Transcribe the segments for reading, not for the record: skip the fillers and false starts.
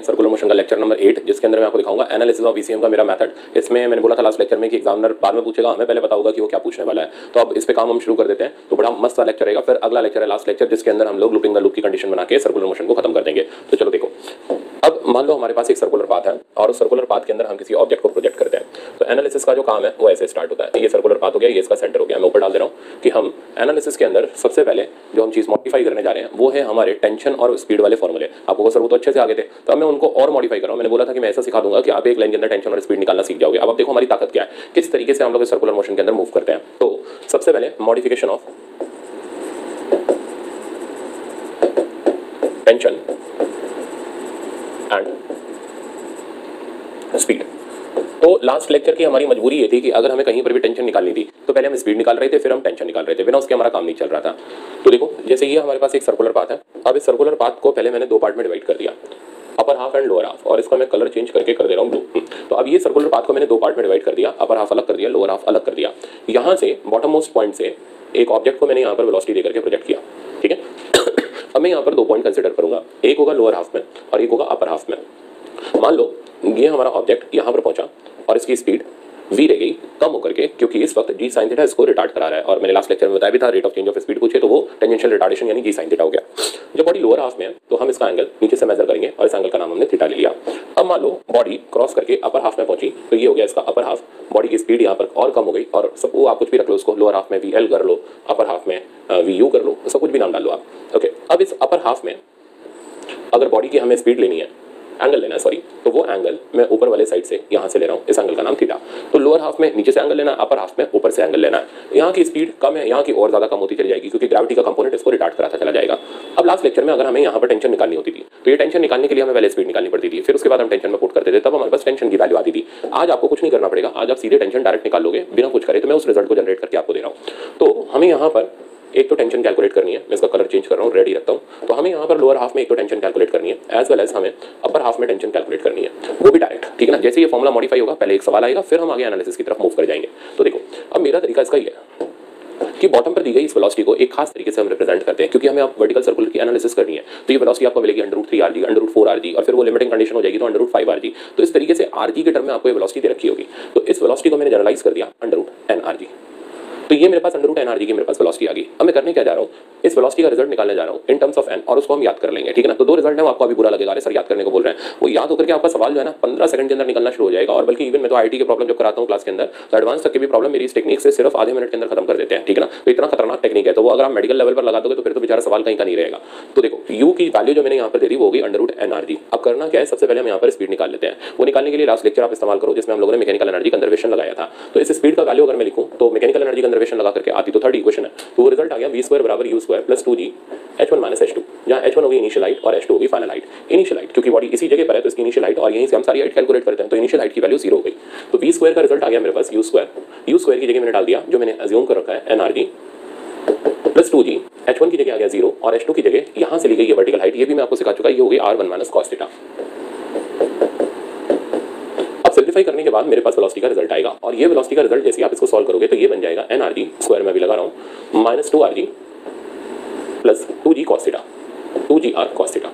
Circular motion का lecture number 8, जिसके अंदर मैं आपको दिखाऊंगा एनालिसिस ऑफ वीसीएम का मेरा मेथड। इसमें मैंने बोला था लास्ट लेक्चर में कि एग्जामिनर बाद में पूछेगा, हमें पहले बताऊंगा कि वो क्या पूछने वाला है। तो अब इस पे काम हम शुरू कर देते हैं। तो बड़ा मस्त लेक्चर रहेगा। फिर अगला लेक्चर है लास्ट लेक्चर, जिसके अंदर हम लोग लूपिंग द लूप की कंडीशन बना के सर्कुलर मोशन को खत्म कर देंगे। तो चलो देखो, अब मान लो हमारे पास एक सर्कुलर पाथ है और उस सर्कुलर पाथ के अंदर हम किसी ऑब्जेक्ट को प्रोजेक्ट करते हैं। तो एनालिसिस का जो काम है वो ऐसे स्टार्ट होता है। ये सर्कुलर पाथ हो गया, ये इसका सेंटर हो गया। मैं ऊपर डाल दे रहा हूँ कि हम एनालिसिस के अंदर सबसे पहले जो हम चीज़ मॉडिफाई करने जा रहे हैं वो है हमारे टेंशन और स्पीड वाले फॉर्मूले। आपको वो सर वो तो अच्छे से आगे थे, तो अब मैं उनको और मॉडिफाई कर रहा हूँ। मैंने बोला था कि मैं ऐसा सिखा दूंगा कि आप एक लाइन के अंदर टेंशन और स्पीड निकालना सीख जाओगे। अब देखो हमारी ताकत क्या है, किस तरीके से हम लोग सर्कुलर मोशन के अंदर मूव करते हैं। तो सबसे पहले modification of tension and speed. तो लास्ट लेक्चर की हमारी मजबूरी ये थी कि अगर हमें कहीं पर भी टेंशन निकालनी थी तो पहले हम स्पीड निकाल रहे थे, फिर हम टेंशन निकाल रहे थे, बिना उसके हमारा काम नहीं चल रहा था। तो देखो, जैसे ये हमारे पास एक सर्कुलर पाथ है। अब इस सर्कुलर पाथ को पहले मैंने दो पार्ट में डिवाइड कर दिया, upper half and lower half, और इसका मैं कलर चेंज करके कर दे रहा हूँ ब्लू। तो अब ये सर्कुलर पाथ को मैंने दो पार्ट में डिवाइड कर दिया, अपर हाफ अलग कर दिया, लोअर हाफ अलग कर दिया। यहाँ से बॉटम मोस्ट पॉइंट से एक ऑब्जेक्ट को मैंने यहाँ पर वेलोसिटी देकर के प्रोजेक्ट किया, ठीक है। अब मैं यहाँ पर दो पॉइंट कंसिडर करूंगा, एक होगा लोअर हाफ में और एक होगा अपर हाफ में। मान लो ये हमारा ऑब्जेक्ट यहाँ पर पहुंचा और इसकी स्पीड v रह गई कम होकर के, क्योंकि इस वक्त g sin थीटा इसको रिटार्ड करा रहा है। और मैंने लास्ट लेक्चर में बताया भी था, rate of change of speed पूछे तो वो टेंजेंशियल रिटार्डेशन यानी g sin थीटा हो गया। जब बॉडी लोअर हाफ में है तो हम इसका एंगल नीचे से मेजर करेंगे और इस एंगल का नाम हमने थीटा ले लिया। अब मान लो बॉडी क्रॉस करके अपर हाफ में पहुंची, तो ये हो गया इसका अपर हाफ। बॉडी की स्पीड यहाँ पर और कम हो गई, और सब वो आप कुछ भी रख लो, उसको लोअर हाफ में vl कर लो, अपर हाफ में vu कर लो, सब कुछ भी नाम डाल लो आप। ओके, अब इस अपर हाफ में अगर बॉडी की हमें स्पीड लेनी है, एंगल लेना है सॉरी, तो वो एंगल मैं ऊपर वाले साइड से यहाँ से ले रहा हूँ, इस एंगल का नाम थीटा। तो लोअर हाफ में नीचे से एंगल लेना है, अपर हाफ में ऊपर से एंगल लेना है। यहाँ की स्पीड कम है, यहाँ की और ज़्यादा कम होती चली जाएगी, क्योंकि ग्रेविटी का कंपोनेंट इसको रिटार्ड कराता चला जाएगा। अब लास्ट लेक्चर में अगर हमें यहाँ पर टेंशन निकालनी होती थी तो ये टेंशन निकालने के लिए हमें पहले स्पीड निकालनी पड़ती थी, फिर उसके बाद हम टेंशन में पुट करते थे, तब हमारे पास टेंशन की वैल्यू आती थी। आज आपको कुछ नहीं करना पड़ेगा, आज आप सीधे टेंशन डायरेक्ट निकाल लोगे बिना कुछ करे। तो मैं उस रिजल्ट को जनरेट करके आपको दे रहा हूँ। तो हमें यहाँ पर एक तो टेंशन कैलकुलेट करनी है, मैं इसका कलर चेंज कर रहा हूँ, रेडी रखता हूँ। तो हमें यहाँ पर लोअर हाफ में एक तो टेंशन कैलकुलेट करनी है, एज वेल एज हमें अपर हाफ में टेंशन कैलकुलेट करनी है, वो भी डायरेक्ट, ठीक है ना। जैसे ये फॉर्मुला मॉडिफाई होगा, पहले एक सवाल आएगा, फिर हम आगे एनालिसिस की तरफ मूव कर जाएंगे। तो देखो, अब मेरा तरीका इसका ये है कि बॉटम पर दी गई इस वेलोसिटी को एक खास तरीके से हम रिप्रेजेंट करते हैं, क्योंकि हमें अब वर्टिकल सर्कुलर की एनालिसिस करनी है। तो ये वेलोसिटी आपको मिलेगी √3rg, √4rg, और फिर वो लिमिटिंग कंडीशन हो जाएगी तो √5rg। तो इस तरीके से rg के टर्म में आपको ये वेलोसिटी दे रखी होगी। तो इस वेलोसिटी को मैंने जनरलाइज कर दिया √nrg। तो ये मेरे पास √nrg की मेरे पास वेलोसिटी आ गई। अब मैं करने क्या जा रहा हूँ, इस वेलोसिटी का रिजल्ट निकालने जा रहा हूँ इन टर्म्स ऑफ n, और उसको हम याद कर लेंगे, ठीक है ना। तो दो रिजल्ट है, वो आपको अभी बुरा लगेगा, अरे सर याद करने को बोल रहे हैं। वो याद होकर के आपका सवाल जो है ना 15 सेकंड के अंदर निकलना शुरू हो जाएगा। और बल्कि इवन मैं तो आईटी के प्रॉब्लम जब कराता हूँ क्लास के अंदर, तो एडवांस तक की भी प्रॉब्लम मेरी इस टेक्निक से सिर्फ आधे मिनट के अंदर खत्म कर देते हैं, ठीक है ना। तो इतना खतरनाक टेक्निक है, तो वो अगर आप मेडिकल लेवल पर लगा दोगे तो फिर तो बेचारा सवाल कहीं का नहीं रहेगा। तो देखो, u की वैल्यू जो मैंने यहाँ पर दे दी वो होगी √nrg। अब करना क्या है, सबसे पहले हम यहाँ पर स्पीड निकाल लेते हैं। वो निकालने के लिए लास्ट लेक्चर आप इस्तेमाल करो जिसमें हम लोगों ने मैकेनिकल एनर्जी कंजर्वेशन लगाया था। तो इस स्पीड का वैल्यू अगर मैं लिखूं तो मैकेनिकल एनर्जी कंजर्वेशन लगा करके आती तो थर्ड इक्वेशन है। तो वो रिजल्ट आ गया v² = u² + 2g h1 - h2, जहाँ h1 होगी इनिशियल हाइट और h2 होगी फाइनल हाइट। इनिशियल हाइट क्योंकि बॉडी इसी जगह पर है तो इसकी इनिशियल हाइट, और यहीं से हम सारी हाइट कैलकुलेट करते हैं, तो इनिशियल हाइट की वैल्यू 0 हो गई। तो v² का रिजल्ट आ गया मेरे पास u² की जगह मैंने डाल दिया जो मैंने अज्यूम कर रखा है nrg + 2g, h1 की जगह आ गया 0 और h2 की जगह यहाँ से ली गई है वर्टिकल हाइट, ये भी मैं आपको सिखा चुका, ये होगी r1 - cos थीटा। अब सिंप्लीफाई करने के बाद मेरे पास वेलोसिटी का रिजल्ट आएगा, और ये वेलोसिटी का रिजल्ट जैसे आप इसको सॉल्व करोगे तो ये बन जाएगा nrg स्क्वायर में भी लगा रहा हूँ -2rg + 2g cos theta, 2gr cos theta.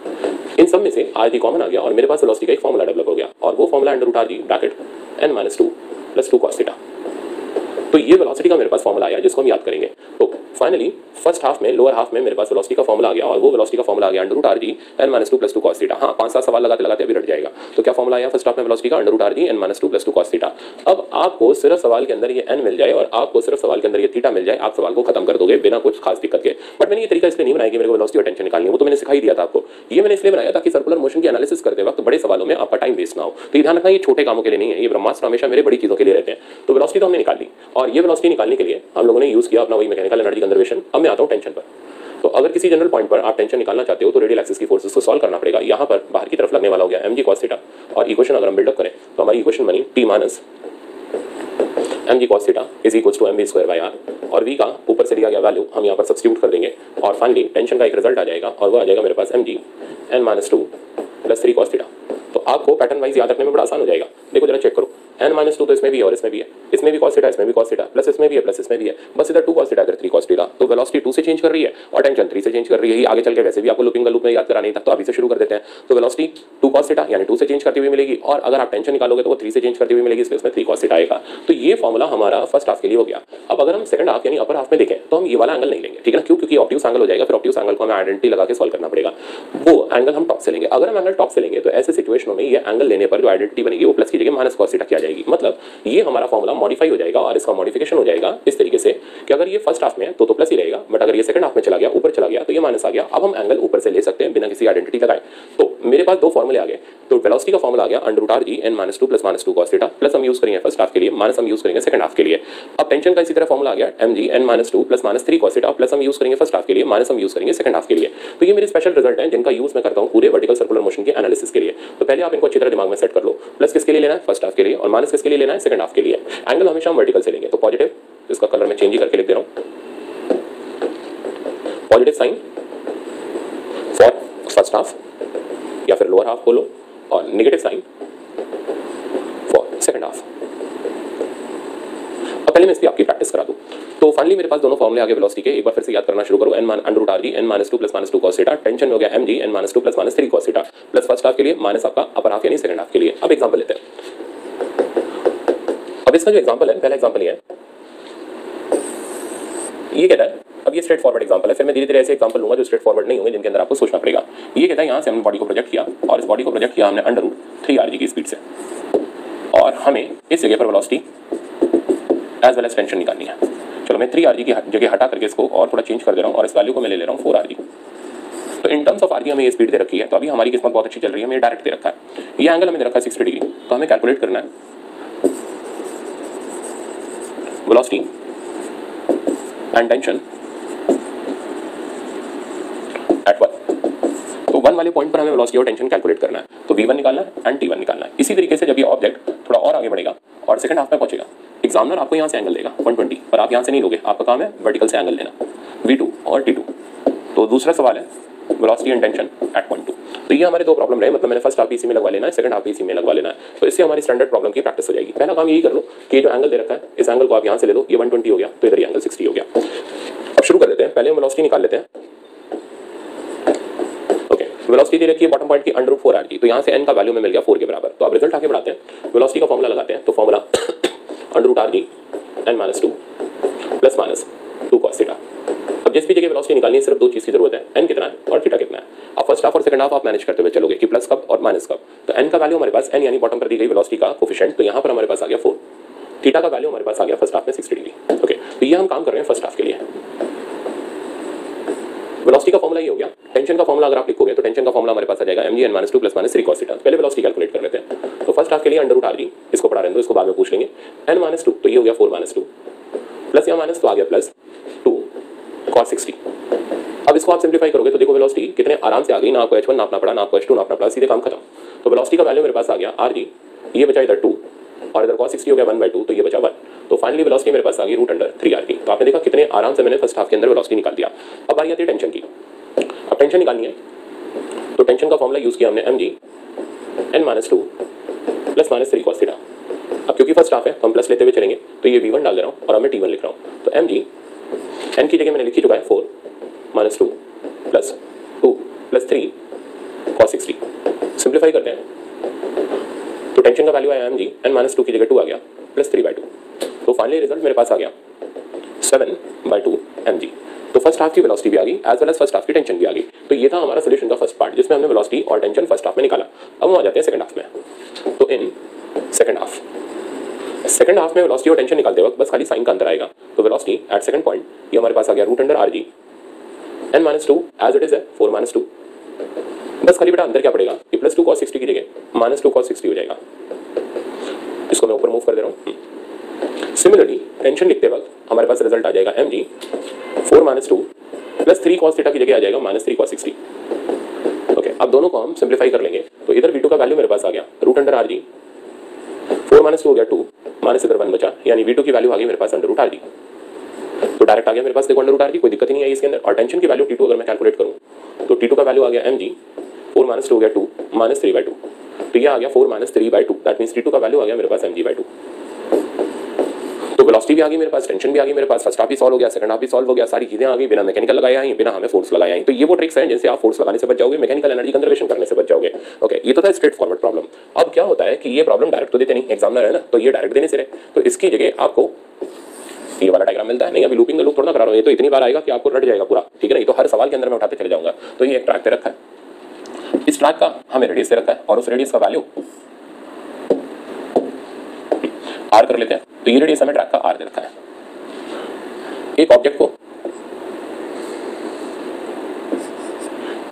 इन सब में से rg कॉमन आ गया और मेरे पास वेलोसिटी का एक फॉर्मूला डेवलप हो गया, और वो formula √rg bracket n - 2 + 2 cos theta. तो ये वेलोसिटी का मेरे पास फॉर्मूला आया जिसको हम याद करेंगे। तो फाइनली फर्स्ट हाफ में, लोअर हाफ में मेरे पास वेलोसिटी का फॉर्मूला आ गया, और वो वेलोसिटी का फॉर्मूला आ गया √rg n - 2 + 2 cos थीटा। हाँ, 5-7 सवाल लगाते लगाते अभी रट जाएगा। तो क्या फॉर्मूला आया फर्स्ट हाफ में वेलोसिटी का, √rg n - 2 + 2 cos थीटा। अब आपको सिर्फ सवाल के अंदर ये n मिल जाए और आपको सिर्फ सवाल के अंदर ये थीटा मिल जाए, आप सवाल को खत्म कर दोगे बिना कुछ खास दिक्कत के। बट मैंने ये तरीका इसलिए नहीं बनाया कि मेरे को वेलोसिटी और टेंशन निकालनी है, वो तो मैंने सिखा ही दिया था आपको। ये मैंने इसलिए बनाया ताकि सर्कुलर मोशन की एनालिसिस करते वक्त बड़े सवालों में आपका टाइम वेस्ट ना हो। तो ध्यान रखना, ये छोटे कामों के लिए नहीं है, ये ब्रह्मास्त्र हमेशा मेरे बड़ी चीजों के लिए रहते हैं। तो वेलोसिटी तो हमने निकाल ली, और ये वेलोसिटी निकालने के लिए हम लोगों ने यूज किया अपना वही मैकेनिकल एनर्जी कंजर्वेशन। अब मैं आता हूँ टेंशन पर। तो अगर किसी जनरल पॉइंट पर आप टेंशन निकालना चाहते हो तो रेडियल एक्सिस की फोर्सेस को सॉल्व करना पड़ेगा। यहाँ पर बाहर की तरफ लगने वाला हो गया mg cos थीटा, और इक्वेशन अगर हम बिल्डअप करें तो हमारी इक्वेशन बनी t - mg cos theta = mv²/r, और v का ऊपर से दिया गया वैल्यू हम यहाँ पर सब्स्टिट्यूट कर देंगे, और फाइनली टेंशन का एक रिजल्ट आ जाएगा, और वो आ जाएगा मेरे पास mg n - 2 + 3 cos थीटा। तो आपको पैटर्न वाइज याद रखने में बड़ा आसान हो जाएगा। देखो जरा चेक करो, एन माइनस टू तो इसमें भी है और इसमें भी है, इसमें भी कॉस थीटा, इसमें भी कॉस थीटा, प्लस इसमें भी है प्लस इसमें भी है, बस इधर 2 कॉस थीटा इधर 3 कॉस थीटा। तो वेलोसिटी 2 से चेंज कर रही है और टेंशन 3 से चेंज कर रही है। ये आगे चल के वैसे भी आपको लूपिंग का लूप में याद कराना ही था, तो अभी से शुरू कर देते हैं। तो वेलोसिटी 2 cos थीटा यानी 2 से चेंज करती हुई मिलेगी, और अगर आप टेंशन निकालोगे तो वो 3 से चेंज करती हुई मिलेगी, इसलिए उसमें 3 cos थीटा आएगा। तो ये फॉर्मूला हमारा फर्स्ट हाफ के लिए हो गया। अब अगर हम सेकंड हाफ यानी अपर हाफ में देखें तो हम ये वाला एंगल नहीं लेंगे, ठीक है ना, क्यों? क्योंकि ऑब्ट्यूज एंगल हो जाएगा, फिर ऑब्ट्यूज एंगल को हमें आइडेंटिटी लगा के सॉल्व करना पड़ेगा। वो एंगल हम टॉप से लेंगे। अगर हम एंगल टॉप से लेंगे तो ऐसे सिचुएशनों में ये एंगल लेने पर जो आइडेंटिटी बनेगी वो प्लस की जगह माइनस cos थीटा की आ जाएगी। मतलब ये हमारा फॉर्मूला मॉडिफाई हो जाएगा, और इसका मॉडिफिकेशन हो जाएगा इस तरीके से कि अगर ये फर्स्ट हाफ में है तो प्लस ही रहेगा, बट अगर ये सेकंड हाफ में चला गया, ऊपर चला गया, तो ये माइनस आ गया। अब हम एंगल ऊपर से ले सकते हैं बिना किसी आइडेंटिटी लगाए। तो मेरे पास दो फॉर्मूले आ गए। तो वेलोसिटी का फॉर्मूला आ गया √r(g) n-2 + -2 cos theta, plus हम यूज करेंगे फर्स्ट हाफ के लिए, माइनस हम यूज करेंगे सेकंड हाफ के लिए। अब टेंशन का इसी तरह फॉर्मूला आ गया mg n-2 + -3 cos theta, plus हम यूज करेंगे फर्स्ट हाफ के लिए, माइनस हम यूज करेंगे सेकंड हाफ के लिए। तो ये मेरे स्पेशल रिजल्ट हैं जिनका यूज मैं करता हूं पूरे वर्टिकल सर्कुलर मोशन के एनालिसिस के लिए। तो पहले आप इनको अच्छी तरह दिमाग में सेट कर लो। प्लस किसके लिए लेना है? फर्स्ट हाफ के लिए, और माइनस किसके लिए लेना है? सेकंड हाफ के लिए। एंगल हमेशा हम वर्टिकल से लेंगे, तो पॉजिटिव, इसका कलर मैं चेंज ही करके लिख दे रहा हूं, positive sign for first half या फिर लोअर हाफ बोलो, और negative sign for second half. अब पहले मैं इसकी आपकी प्रैक्टिस करा दूं। तो फाइनली मेरे पास दोनों फॉर्मूले आ गए वेलोसिटी के, एक बार फिर से याद करना शुरू करो। n√r(g) n-2 + -2 cos theta, tension हो गया mg n-2 + -3 cos theta, plus first half के लिए माइनस आपका अपर हाफ यानी सेकंड हाफ के लिए। अब एग्जांपल लेते हैं। अब इसका जो एग्जांपल है, पहला एग्जांपल ये कहता है, अब ये स्ट्रेट फॉरवर्ड एग्जांपल है, फिर मैं धीरे धीरे ऐसे एग्जांपल लूंगा जो स्ट्रेट फॉरवर्ड नहीं होंगे, जिनके अंदर आपको सोचना पड़ेगा। ये कहता है यहाँ से हमने बॉडी को प्रोजेक्ट किया, और इस बॉडी को प्रोजेक्ट किया हमने √3rg की स्पीड से, और हमें इस जगह पर velocity as well as tension निकालनी है। चलो मैं 3rg की जगह हटा करके इसको और थोड़ा चेंज कर दे रहा हूँ, और इस वैल्यू को मैं ले ले रहा हूँ 4rg। तो इन टर्म्स ऑफ rg हमें ये स्पीड दे रखी है, तो अभी हमारी किस्मत बहुत अच्छी चल रही है, हमें डायरेक्ट दे रखा है। ये एंगल हमें दे रखा है 60 डिग्री, तो हमें कैलकुलेट करना है वेलोसिटी एंड टेंशन एट 1। तो 1 वाले पॉइंट पर हमें वेलोसिटी और टेंशन कैलकुलेट करना है, तो v1 निकालना है एंड t1 निकालना है। इसी तरीके से जब ये ऑब्जेक्ट थोड़ा और आगे बढ़ेगा और सेकंड हाफ में पहुंचेगा, एग्जामिनर आपको यहाँ से एंगल देगा 120, पर आप यहाँ से नहीं लोगे, आपका काम है वर्टिकल से एंगल लेना, v2 और t2। तो दूसरा सवाल है velocity and tension eight point 2। तो ये हमारे दो प्रॉब्लम रहे, मतलब मैंने फर्स्ट हाफ इसी में लगवा लेना है, सेकंड हाफ इसी में लगवा लेना है। तो इससे हमारी स्टैंडर्ड प्रॉब्लम की प्रैक्टिस हो जाएगी। पहला काम यही कर लो कि जो एंगल दे रखा है, इस एंगल को आप यहाँ से ले लो, ये 120 हो गया, तो इधर ये एंगल 60 हो गया। अब शुरू कर देते हैं, पहले हम वेलोसिटी निकाल लेते हैं। ओके, वेलोसिटी दे रखी है बॉटम पॉइंट की √4rg, तो यहाँ से n का वैल्यू में मिल गया 4 के बराबर। तो अब रिजल्ट आगे बढ़ाते हैं, वेलोसिटी का फॉर्मूला लगाते हैं। तो formula √rg n-2 + -2 cos theta. अब जिस भी जगह वेलोसिटी निकालनी है, सिर्फ दो चीज की जरूरत है, n कितना है और थीटा कितना है। अब फर्स्ट हाफ और सेकंड हाफ आप मैनेज करते हुए चलोगे कि प्लस कब और माइनस कब। तो n का वैल्यू हमारे पास n यानी बॉटम पर दी गई वेलोसिटी का कोफिशिएंट, तो यहाँ पर हमारे पास आ गया 4। थीटा का वैल्यू हमारे पास आ गया फर्स्ट हाफ में 60 डिग्री। ओके, तो ये हम काम कर रहे हैं फर्स्ट हाफ के लिए। वेलोसिटी का फॉर्मूला ये हो गया। टेंशन का फॉर्मूला अगर आप लिखोगे तो टेंशन का फॉर्मूला हमारे पास आ जाएगा mg n-2 + -3 cos थीटा। पहले वेलोसिटी कैलकुलेट कर लेते हैं। तो फर्स्ट हाफ के लिए √rg, इसको पढ़ा रहे हैं तो इसको बाद में पूछ लेंगे। n-2 तो ये हो गया 4 - 2, प्लस या माइनस तो आ गया +2 cos 60। अब इसको आप सिंप्लीफाई करोगे तो देखो वेलोसिटी कितने आराम से आ गई, ना आपको h1 नापना पड़ा, ना आपको h2 नापना पड़ा, सीधे काम खत्म। तो वेलोसिटी का वैल्यू मेरे पास आ गया rg, ये बचा इधर 2 और इधर cos 60 हो गया 1/2, तो ये बचा 1। तो फाइनली वेलोसिटी मेरे पास आ गई √3rg। तो आपने देखा कितने आराम से मैंने फर्स्ट हाफ के अंदर वेलोसिटी निकाल दिया। अब बारी आती है टेंशन की। अब टेंशन निकालनी है, तो टेंशन का फॉर्मूला यूज किया हमने mg n-2 + -3 cos थीटा। अब क्योंकि फर्स्ट हाफ है तो हम प्लस लेते हुए चलेंगे, तो ये v1 डाल दे रहा हूँ और अब मैं t1 लिख रहा हूँ। तो mg n की जगह मैंने लिखी चुका है 4 - 2 + 2 + 3 cos 60। सिंप्लीफाई करते हैं तो टेंशन का वैल्यू आया mg n-2 की जगह 2 आ गया +3/2। तो फाइनली रिजल्ट मेरे पास आ गया 7/2 mg। तो फर्स्ट हाफ की वेलोसिटी भी आ गई as well as first half की टेंशन भी आ गई। तो ये था हमारा सोल्यूशन का फर्स्ट पार्ट, जिसमें हमने वेलोसिटी और टेंशन फर्स्ट हाफ में निकाला। अब हम आ जाते हैं सेकंड हाफ में। तो इन सेकंड हाफ में वेलोसिटी और टेंशन निकालते वक्त बस खाली साइन का अंतर आएगा। तो वेलोसिटी एट सेकंड पॉइंट ये हमारे पास आ गया √rg n-2 as it is है 4 - 2। बस खाली बेटा अंदर क्या पड़ेगा कि +2 cos 60 की जगह -2 cos 60 हो जाएगा। इसको मैं ऊपर मूव कर दे रहा हूँ। सिमिलरली टेंशन लिखते वक्त हमारे पास रिजल्ट आ जाएगा mg 4 - 2 + 3 cos थीटा की जगह आ जाएगा -3 cos 60। ओके, अब दोनों को हम सिंप्लीफाई कर लेंगे। तो इधर v2 का वैल्यू मेरे पास आ गया √rg, 4 - 2 हो गया 2, माइनस इधर 1 बचा, यानी v2 की वैल्यू आ गई मेरे पास √rg। तो डायरेक्ट आ गया मेरे पास देखो √rg, कोई दिक्कत ही नहीं आई इसके अंदर। और टेंशन की वैल्यू t2 अगर मैं कैलकुलेट करूँ तो t2 का वैल्यू आ गया mg 4 - 2 हो गया 2 -3/2। तो ये आ गया 4 - 3/2, दैट मींस T2 का वैल्यू आ गया मेरे पास mg/2। तो वेलोसिटी भी आ गई मेरे पास, टेंशन भी आ गई मेरे पास, फर्स्ट हाफ भी सॉल्व हो गया, सेकंड हाफ भी सॉल्व हो गया, सारी चीजें आ गई, बिना मैकेनिकल लगाए आई, बिना हमें फोर्स लगाए आई। तो ये वो ट्रिक्स हैं जिनसे आप फोर्स लगाने से बच जाओगे, मैकेनिकल एनर्जी कंजर्वेशन करने से बच जाओगे। ओके, ये तो था स्ट्रेट फॉरवर्ड प्रॉब्लम। अब क्या होता है कि ये प्रॉब्लम डायरेक्ट तो देते नहीं, एग्जामिनर है ना, तो ये डायरेक्ट देने से रहे, तो इसकी जगह आपको ये वाला डायग्राम मिलता है। नहीं अभी लूपिंग का लूप थोड़ा ना करा रहा हूं, ये तो इतनी बार आएगा कि आपको रट जाएगा पूरा, ठीक है ना। ये तो हर सवाल के अंदर मैं उठाते चले जाऊंगा। तो ये एक ट्रैक पे रखा है, इस ट्रैक का हमें रेडियस से रखा है और उस रेडियस का वैल्यू आर कर लेते हैं। तो ये रेडियस हमें ट्रैक का आर दे रखा है। एक ऑब्जेक्ट को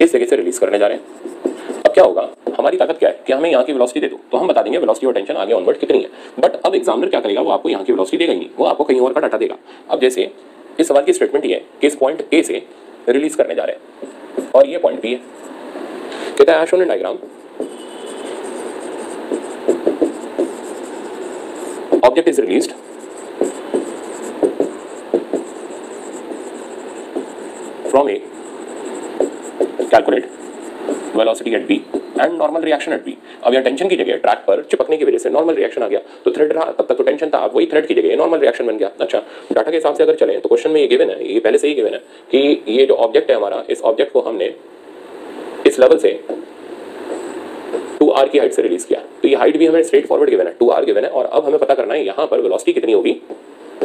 इस जगह से रिलीज करने जा रहे हैं। अब क्या होगा, हमारी ताकत क्या है कि हमें यहाँ की वेलोसिटी दे दो, तो हम बता देंगे वेलोसिटी और टेंशन आगे ऑनवर्ड कितनी है। बट अब एग्जामिनर क्या करेगा, वो आपको यहाँ की वेलोसिटी देगा ही नहीं, वो आपको कहीं और का डाटा देगा। अब जैसे इस सवाल की स्टेटमेंट ये है कि इस पॉइंट ए से रिलीज करने जा रहे हैं और ये पॉइंट बी है। कहता है shown in diagram object is released from A, calculate velocity at B and normal reaction at B. अब यहाँ टेंशन की जगह ट्रैक पर चिपकने की वजह से नॉर्मल रिएक्शन आ गया, तो थ्रेड रहा, तब तक तो टेंशन था, अब वही थ्रेड की जगह नॉर्मल रिएक्शन बन गया। अच्छा, डाटा के हिसाब से अगर चले तो क्वेश्चन में ये गिवन है, ये पहले से ही गिवन है कि ये जो ऑब्जेक्ट है हमारा, इस ऑब्जेक्ट को हमने इस लेवल से 2r की हाइट से रिलीज किया। तो ये हाइट भी हमें स्ट्रेट फॉरवर्ड गिवन है, 2r गिवन है, और अब हमें पता करना है यहाँ पर वेलोसिटी कितनी होगी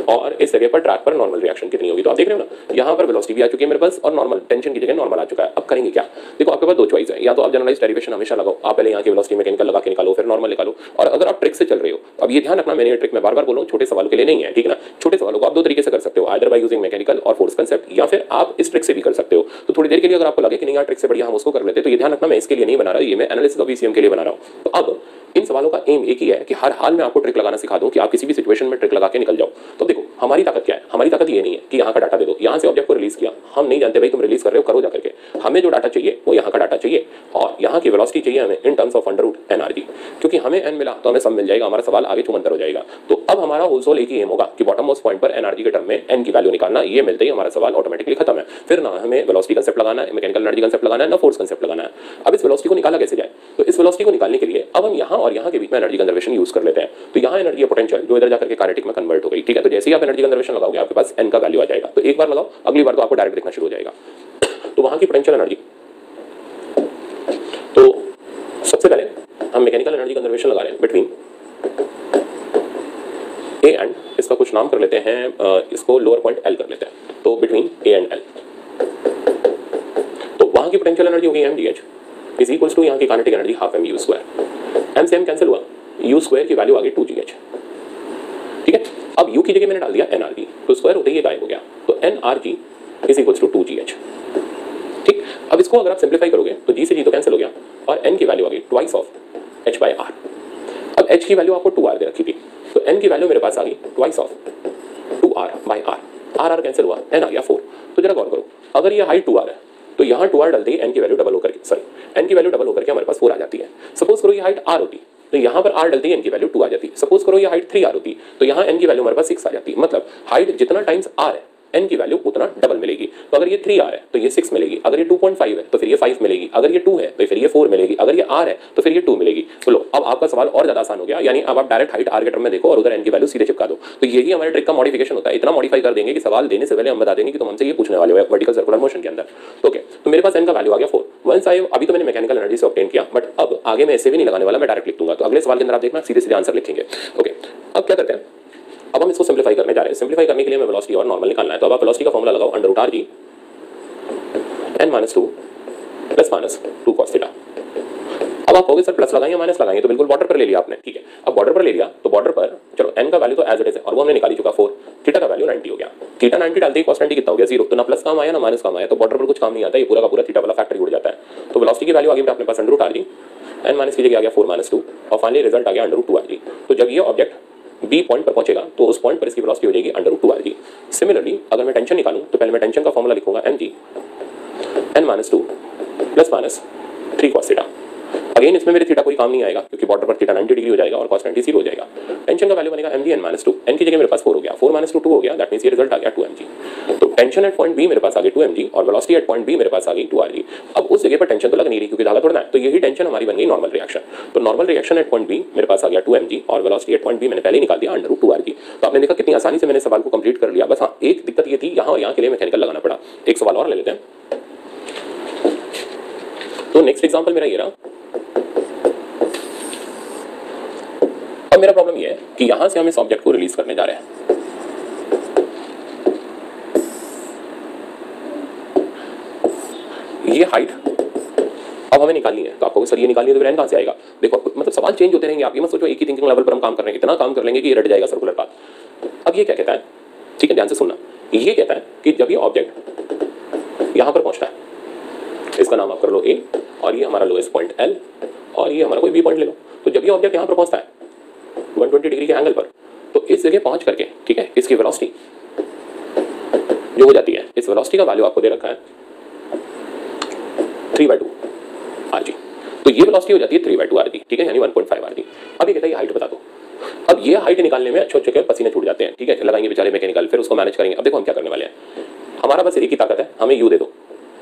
और इस जगह पर ट्रैक पर नॉर्मल रिएक्शन कितनी होगी। तो आप देख रहे हो ना, यहाँ पर वेलोसिटी भी आ चुकी है मेरे पास और नॉर्मल टेंशन की जगह नॉर्मल आ चुका है। अब करेंगे क्या, देखो आपके पास दो चॉइस है, या तो आप जनरलाइज डेरिवेशन हमेशा लगाओ, आप पहले यहाँ की वेलोसिटी मैकेनिकल लगा के निकालो, फिर नॉर्मल निकालो। और अगर आप ट्रिक से चल रहे हो, अब ये ध्यान रखना, मैंने ये ट्रिक मैं बार बार बोल रहा हूँ, छोटे सवालों के लिए नहीं है, ठीक है ना। छोटे सवालों को आप दो तरीके से कर सकते हो, आइदर बाय यूजिंग मैकेनिकल और फोर्स कंसेप्ट, या फिर आप इस ट्रिक से भी कर सकते हो। तो थोड़ी देर के लिए अगर आपको लगे कि नहीं यार ट्रिक से बढ़िया हम उसको कर लेते, तो ये ध्यान रखना मैं इसके लिए नहीं बना रहा, ये मैं एनालिसिस ऑफ ईसीएम के लिए बना रहा हूँ। तो अब इन सवालों का एम एक ही है कि हर हाल में आपको ट्रिक लगाना सिखा दूं कि आप किसी भी सिचुएशन में ट्रिक लगा के निकल जाओ। तो देखो हमारी ताकत क्या है, हमारी ताकत ये नहीं है कि यहाँ का डाटा दे दो, यहाँ से ऑब्जेक्ट को रिलीज किया, हम नहीं जानते भाई तुम रिलीज कर रहे हो, करो जाकर के। हमें जो डाटा चाहिए वो यहाँ का डाटा चाहिए और यहाँ की वेलोसिटी चाहिए हमें in terms of under NRG, क्योंकि हमें एन मिला तो हमें सब मिल जाएगा, हमारा सवाल आगे छुमंतर हो जाएगा। तो अब हमारा होल सोल एक ही एम होगा कि बॉटम मोस्ट पॉइंट पर एनआरजी के टर्म में एन की वैल्यू निकालना, ये मिलते ही हमारा सवाल ऑटोमेटिकली खत्म है। फिर ना हमें वेलोसिटी कंसेप्ट लगाना है, मैकेनिकल एनर्जी कंसेप्ट लगाना है, ना फोर्स कंसेप्ट लगाना है। अब इस वेलोसिटी को निकाला कैसे जाए, तो इस वेलोसिटी को निकालने के लिए अब हम यहाँ और यहाँ के बीच में एनर्जी कंजर्वेशन यूज कर लेते हैं। तो यहाँ एनर्जी पोटेंशियल जो इधर जाकर के काइनेटिक में कन्वर्ट हो गई, ठीक है। तो जैसे ही आप एनर्जी कंजर्वेशन लगाओगे आपके पास एन का वैल्यू आ जाएगा, तो एक बार लगाओ, अगली बार तो आपको डायरेक्ट दिखना शुरू हो जाएगा। तो वहाँ की पोटेंशियल एनर्जी, तो सबसे पहले हम मैकेनिकल एनर्जी कंजर्वेशन लगा रहे हैं बिटवीन ए एंड, इसका कुछ नाम कर लेते हैं, इसको लोअर पॉइंट एल कर लेते हैं। तो बिटवीन ए एंड एल, तो वहाँ की पोटेंशियल एनर्जी होगी mgh इज इक्वल्स टू यहाँ की kinetic energy half m u square. m से m कैंसिल हुआ, u स्क्वायर की वैल्यू आ गई 2gh, ठीक है। अब u की जगह मैंने डाल दिया nrg, तो स्क्वायर होते ही गायब हो गया, तो nrg is equals to 2gh, ठीक। अब इसको अगर आप सिंप्लीफाई करोगे तो g से g तो कैंसिल हो गया और n की वैल्यू आ गई twice of h by r। अब h की वैल्यू आपको 2r दे रखी थी, तो n की वैल्यू मेरे पास आ गई twice of 2r by r, r cancel हुआ, n आ गया 4। तो जरा गौर करो, अगर ये हाइट 2r है तो यहाँ 2r डालते ही n की वैल्यू डबल होकर के, सॉरी n की वैल्यू डबल होकर के हमारे पास 4 आ जाती है। सपोज करो ये हाइट r होती तो यहाँ पर r डलते ही n की वैल्यू 2 आ जाती। सपोज करो ये हाइट 3r होती तो यहाँ n की वैल्यू हमारे पास 6 आ जाती। मतलब हाइट जितना टाइम्स r है n की वैल्यू उतना डबल मिलेगी। तो अगर ये 3r है तो ये 6 मिलेगी, अगर ये 2.5 है तो फिर ये 5 मिलेगी, अगर ये 2 है तो फिर ये 4 मिलेगी, अगर ये r है तो फिर ये 2 मिलेगी। बोलो अब आपका सवाल और ज्यादा आसान हो गया, यानी अब आप डायरेक्ट हाइट r के टर्म में देखो और उधर n की वैल्यू सीधे चिपका दो। तो यही हमारे ट्रिक का मॉडिफिकेशन होता है, इतना मॉडिफाई कर देंगे कि सवाल देने से पहले हम बता देंगे कि तुम हमसे ये पूछने वाले हो वर्टिकल सर्कुलर मोशन के अंदर। ओके, तो मेरे पास n का वैल्यू आ गया 4। वंस आई, अभी तो मैंने मैकेनिकल एनर्जी से ऑब्टेन किया, बट अब आगे मैं ऐसे भी नहीं लगाने वाला, मैं डायरेक्ट लिख दूंगा। तो अगले सवाल के अंदर आप देखना सीधे सीधे आंसर लिखेंगे। ओके, अब क्या करते हैं, अब हम इसको सिंप्लीफाई करने जा रहे हैं। सिंप्लीफाई करने के लिए हमें वेलोसिटी और नॉर्मल निकालना है। तो अब आप वेलोसिटी का फॉर्मूला लगाओ, under root rg n-2 plus minus 2 cos theta. अब आप कहोगे सर प्लस लगाएंगे माइनस लगाएंगे, तो बिल्कुल बॉर्डर पर ले लिया आपने, ठीक है। अब बॉर्डर पर ले लिया तो बॉर्डर पर चलो n का वैल्यू तो एज इट इज है और वो हमने निकाल चुका 4, थीटा का वैल्यू 90 हो गया। थीटा 90 डालते ही cos 90 कितना हो गया 0, तो ना प्लस काम आया ना माइनस काम आया, तो बॉर्डर पर कुछ काम नहीं आता, ये पूरा का पूरा थीटा वाला फैक्टर उड़ जाता है। तो वेलोसिटी की वैल्यू आ गई अपने पास under root rg, n minus की जगह आ गया 4 - 2 और फाइनली रिजल्ट आ गया अंडर रूट 2 rg। तो जब ये ऑब्जेक्ट बी पॉइंट पर पहुंचेगा तो उस पॉइंट पर इसकी वेलोसिटी हो जाएगी अंडर रूट 2 rg। सिमिलरली अगर मैं टेंशन निकालूं तो पहले मैं टेंशन का फॉर्मूला लिखूंगा mg n-2 plus minus 3 cos theta. Again इसमें मेरे थीटा कोई काम नहीं आएगा क्योंकि बॉर्डर पर थीटा 90 डिग्री हो जाएगा और cos 90 0 हो जाएगा। टेंशन का वैल्यू बनेगा mg n -2, n की जगह मेरे पास 4 हो गया, 4 - 2 2 हो गया, दैट मींस ये रिजल्ट आ गया 2mg। तो टेंशन एट पॉइंट बी मेरे पास आ गई 2mg और वेलोसिटी एट पॉइंट बी मेरे पास आ गई 2rg। अब उस जगह पर टेंशन तो लग नहीं रही क्योंकि धागा तोड़ना है, तो यही टेंशन हमारी बन गई नॉर्मल रिएक्शन। तो normal reaction at point B मेरे पास आ गया 2mg और वेलोसिटी एट पॉइंट बी मैंने पहले ही निकाल दिया √2rg। तो आपने देखा कितनी आसानी से मैंने सवाल को कंप्लीट कर लिया। बस हाँ, एक दिक्कत ये थी यहाँ और यहाँ के लिए मैकेनिकल लगाना पड़ा। एक सवाल और ले लेते हैं। तो नेक्स्ट एग्जांपल मेरा ये रहा। अब मेरा प्रॉब्लम ये है कि यहां से हम इस ऑब्जेक्ट को रिलीज करने जा रहे हैं। ये हाइट अब हमें निकालनी है, तो आपको सर ये निकालनी है तो फिर n कहां से आएगा? देखो मतलब सवाल चेंज होते रहेंगे, आप ये मत सोचो एक ही थिंकिंग लेवल पर हम काम कर रहे हैं, इतना काम कर लेंगे कि ये रट जाएगा सर्कुलर पाथ। अब ये क्या कहता है, ठीक है ध्यान से सुनना, ये कहता है कि जब ये ऑब्जेक्ट यहां पर पहुंचता है, इसका नाम आप कर लो A और ये हमारा लोएस्ट पॉइंट L और ये हमारा कोई B पॉइंट ले लो। तो जब ये ऑब्जेक्ट यहां पर पहुंचता है 120 डिग्री के एंगल पर, तो इस जगह पहुंच करके, ठीक है, इसकी वेलोसिटी जो हो जाती है, इस वेलोसिटी का वैल्यू आपको दे रखा है 3/2 rg। तो ये वेलोसिटी हो जाती है 3/2 rg, ठीक है, यानी 1.5 rg। अब ये कहता है ये हाइट बता दो। अब ये हाइट निकालने में अच्छे अच्छे पसीने छूट जाते हैं, ठीक है, लगाएंगे बेचारे मैकेनिकल, फिर उसको मैनेज करेंगे। अब देखो हम क्या करने वाले हैं, हमारा बस एक ही ताकत है, हमें u दे दो।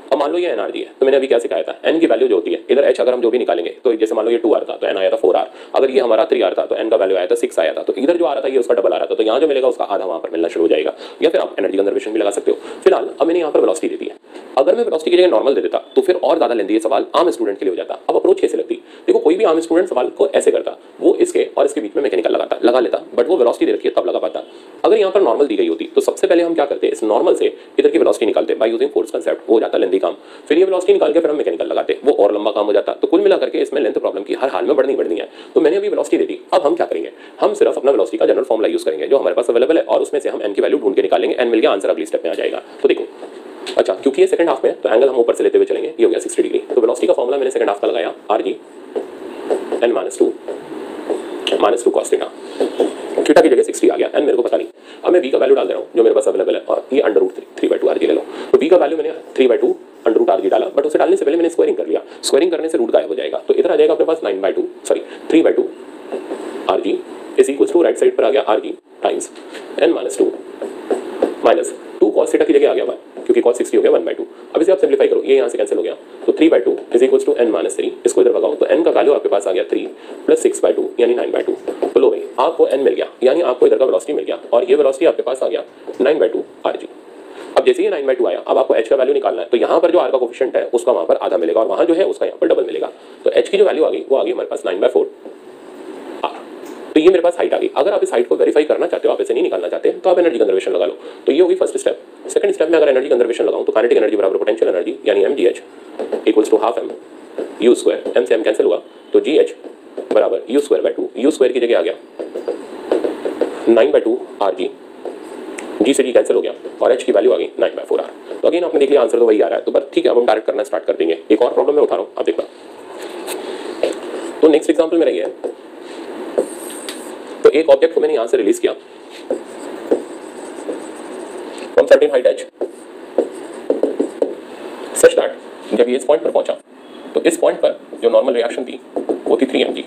अब मान लो ये nrg है, तो मैंने अभी क्या सिखाया था, n की वैल्यू जो होती है, इधर h अगर हम जो भी निकालेंगे, तो जैसे मान लो ये 2r था तो n आया था 4r, अगर ये हमारा 3r था तो n का वैल्यू आया था 6 आया था, तो इधर जो आ रहा था ये उसका डबल आ रहा था, तो यहाँ जो मिलेगा उसका आधा वहाँ पर मिलना शुरू हो जाएगा। या फिर आप एनर्जी कंजर्वेशन भी लगा सकते हो। फिलहाल अब मैंने यहाँ पर वेलोसिटी दे दी है, अगर मैं वेलोसिटी की जगह नॉर्मल दे देता तो फिर और ज्यादा लेंदी, ये सवाल आम स्टूडेंट के लिए हो जाता। अब अप्रोच कैसे लगती, देखो कोई भी आम स्टूडेंट सवाल को ऐसे करता, वो इसके और इसके बीच में मैकेनिकल लगा लेता, बट वो वेलोसिटी दे रखी है तब लगा पाता। अगर यहाँ पर नॉर्मल दी गई होती तो सबसे पहले हम क्या करते, इस नॉर्मल से इधर की वेलोसिटी निकालते बाय यूजिंग फोर्स कांसेप्ट, वो हो जाता लेंदी काम। फिर ये वेलोसिटी निकाल के फिर हम मैकेनिकल लगाते, वो और लंबा काम हो जाता। तो कुल मिला करके इसमें लेंथ प्रॉब्लम की हर हाल में बढ़नी है। तो मैंने अभी वेलोसिटी दे दी, अब हम क्या करेंगे, हम सिर्फ अपना वेलोसिटी का जनरल फॉर्मूला यूज करेंगे जो हमारे पास अवेलेबल है और उसमें से हम n की वैल्यू ढूंढ के निकालेंगे, n मिल गया, आंसर अगली स्टेप में आ जाएगा। तो देखो अच्छा, क्योंकि ये सेकंड हाफ में तो एंगल हम ऊपर से लेते हुए चलेंगे, ये हो गया 60 डिग्री। तो वेलोसिटी का फॉर्मूला मैंने सेकंड हाफ का लगाया rg n -2 cos theta, theta की जगह 60 आ गया, n मेरे को पता नहीं। अब मैं v का वैल्यू डाल दे रहा हूँ जो मेरे पास अवेलेबल है, और ये √3/2 rg ले लो। तो v का वैल्यू मैंने 3/2 √rg डाला, बट उसे डालने से पहले मैंने स्क्वायरिंग कर लिया, स्क्वायरिंग करने से रूट गायब हो जाएगा। तो इधर आ जाएगा अपने पास 3/2 rg is equal to right side पर आ गया rg times n -2 minus 2 cos theta की जगह आ गया 1, क्योंकि cos 60 हो गया 1/2। अब इसे आप सिंपलीफाई करो, ये यहाँ से कैंसिल हो गया, तो 3/2 इज इक्वल टू n -3, इसको इधर भगाओ तो n का वैल्यू आपके पास आ गया 3 प्लस 6/2 यानी 9/2। तो लो भाई आपको n मिल गया, यानी आपको इधर का वेलोसिटी मिल गया, और ये वेलोसिटी आपके पास आ गया 9/2 rg। अब जैसे ये 9/2 आया, अब आपको h का वैल्यू निकालना है, तो यहाँ पर जो r का कोफिशिएंट है उसका वहाँ पर आधा मिलेगा और वहाँ जो है उसका यहाँ पर डबल मिलेगा। तो h की जो वैल्यू आ गई वो आ गई हमारे पास 9/4 r। तो ये मेरे पास हाइट आ गई। अगर आप इस हाइट को वेरीफाई करना चाहते हो, आप इसे नहीं निकालना चाहते, तो आप एनर्जी कंजर्वेशन लगा लो। तो ये होगी फर्स्ट स्टेप। सेकंड स्टेप में अगर एनर्जी कंजर्वेशन लगाऊं तो काइनेटिक एनर्जी बराबर पोटेंशियल एनर्जी यानी mgh equals to half m u square, m से m कैंसिल हुआ तो gh बराबर u square by 2, u square की जगह आ गया 9/2 rg, g से g कैंसिल हो गया और h की वैल्यू आ गई 9/4 r। तो अगेन आपने देख लिया आंसर तो वही आ रहा है। तो बस ठीक है, अब हम डायरेक्ट करना स्टार्ट कर देंगे। एक और प्रॉब्लम मैं उठा रहा हूं, आप देखना। तो नेक्स्ट एग्जांपल मेरा ये है, तो एक ऑब्जेक्ट को मैंने यहां से रिलीज किया from certain height h such that जब ये इस पॉइंट पर पहुंचा तो इस पॉइंट पर जो नॉर्मल रिएक्शन थी वो थी 3mg।